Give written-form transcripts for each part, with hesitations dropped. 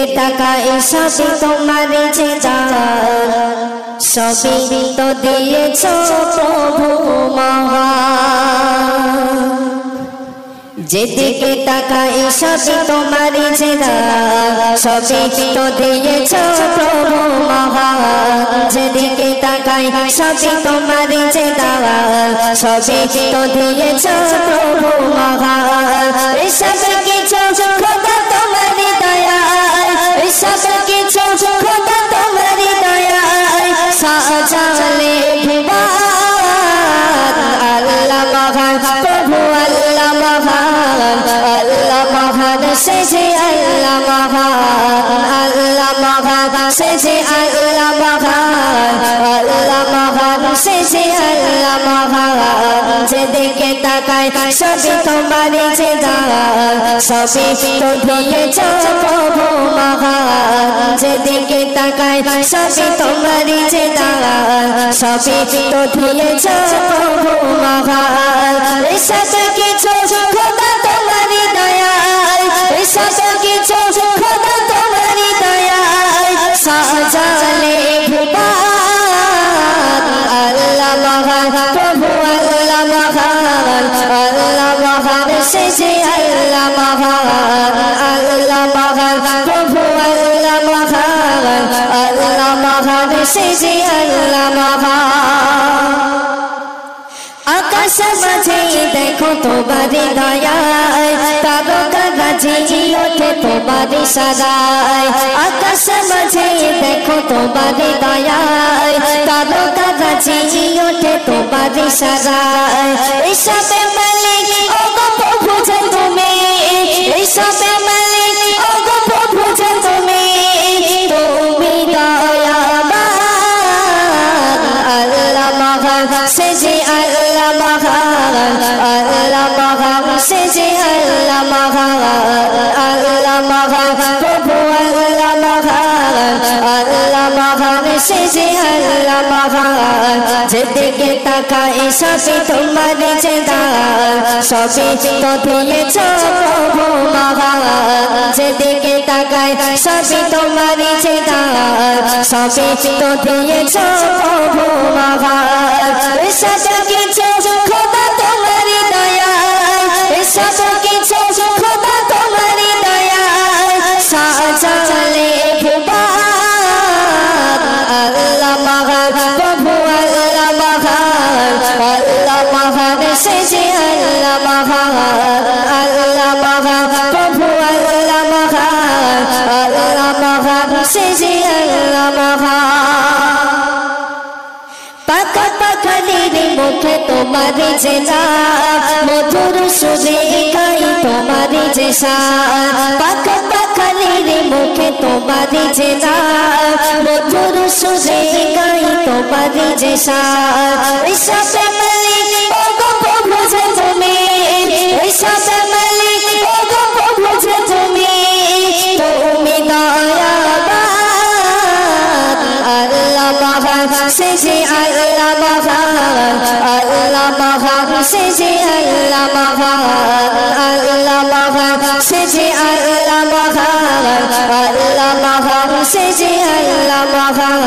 যেদিকে তাকাই সবই তোমার যে দান সবই তো দিয়েছ প্রভু মহান যেদিকে তাকাই সবই তোমার যে দান সবই তো দিয়েছ প্রভু মহান যেদিকে তাকাই সবই তোমার যে দান সবই তো দিয়েছ প্রভু মহান সব কিছু খোদা তোমার দয়ায় সব কিছু খোদা তোমার দয়ায় সাজালে ভুবন আল্লাহ মহান প্রভু আল্লাহ মহান আল্লাহ মহান সে যে আল্লাহ মহান আল্লাহ মহান সে যে আল্লাহ মহান আল্লাহ মহান সে যে আল্লাহ মহান যেদিকে তাকাই সবই তোমার যে দান সবই তো দিয়েছ প্রভু মহান যেদিকে তাকাই সবই তোমার যে দান সবই তো দিয়েছ প্রভু মহান সব কিছু খোদা তোমার দয়ায় সব কিছু খোদা তোমার দয়ায় সাজালে ভুবন আল্লাহ মহান প্রভু আল্লাহ মহান আল্লাহ মহান সে যে আল্লাহ মহান আল্লাহ মহান প্রভু আল্লাহ মহান আল্লাহ মহান সে যে আল্লাহ মহান আকাশ মাঝে দেখো তোমার দয়ায় তারকা গাজি ওঠে তোমার সারায় আকাশ মাঝে দেখো তোমার দয়ায় তারকা গাজি ওঠে তোমার সারায় এসবে মালিক ও গো প্রভু যে তুমি এসবে মালিক ও গো প্রভু যে তুমি তুমি দয়াবান আল্লাহ মহান সে যে আল্লাহ মহান আল্লাহ মহান সে যে আল্লাহ মহান আল্লাহ মহান প্রভু আল্লাহ মহান আল্লাহ মহান সে যে আল্লাহ মহান যেদিকে তাকাই সবই তোমার যে দান সবই তো দিয়েছ প্রভু মহান যেদিকে তাকাই সবই তোমার যে দান সবই তো দিয়েছ প্রভু মহান সব কিছু খোদা তোমার দয়ায় সব কিছু খোদা তোমার দয়ায় সাজালে ভুবন আল্লাহ মহান প্রভু আল্লাহ মহান আল্লাহ মহান সে যে আল্লাহ মহান আল্লাহ মহান প্রভু আল্লাহ মহান আল্লাহ মহান সে যে আল্লাহ মহান পাকা পাখালির মুখে তোমার যে নাম মধুর সুরে গাই তোমার যে শান পাকা পাখালির মুখে তোমার যে নাম মধুর সুরে গাই তোমার যে শান সবে মালিক ও গো প্রভু যে তুমি সবে মালিক ও গো প্রভু যে তুমি তুমি দয়াবান আল্লাহ মহান সে যে আল্লাহ মহান আল্লাহ মহান সে যে আল্লাহ মহান আল্লাহ মহান সে যে আল্লাহ মহান আল্লাহ মহান সে যে আল্লাহ মহান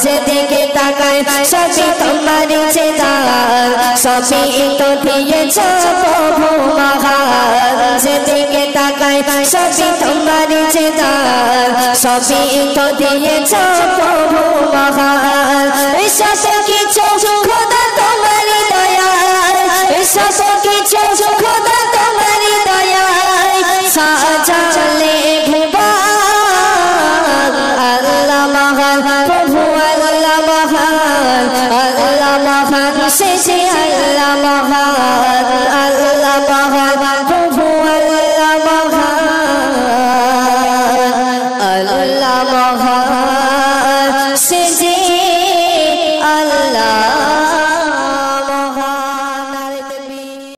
যেদিকে তাকাই সবই তোমার যে দান সবই তো দিয়েছ প্রভু মহান যেদিকে তাকাই সবই তোমার যে দান সবই তো দিয়েছ প্রভু মহান সব কিছু খোদা তোমার দয়ায় সব কিছু খোদা তোমার দয়ায় সাজালে ভুবন আল্লাহ মহান প্রভু আল্লাহ মহান আল্লাহ মহান সে যে আল্লাহ মহান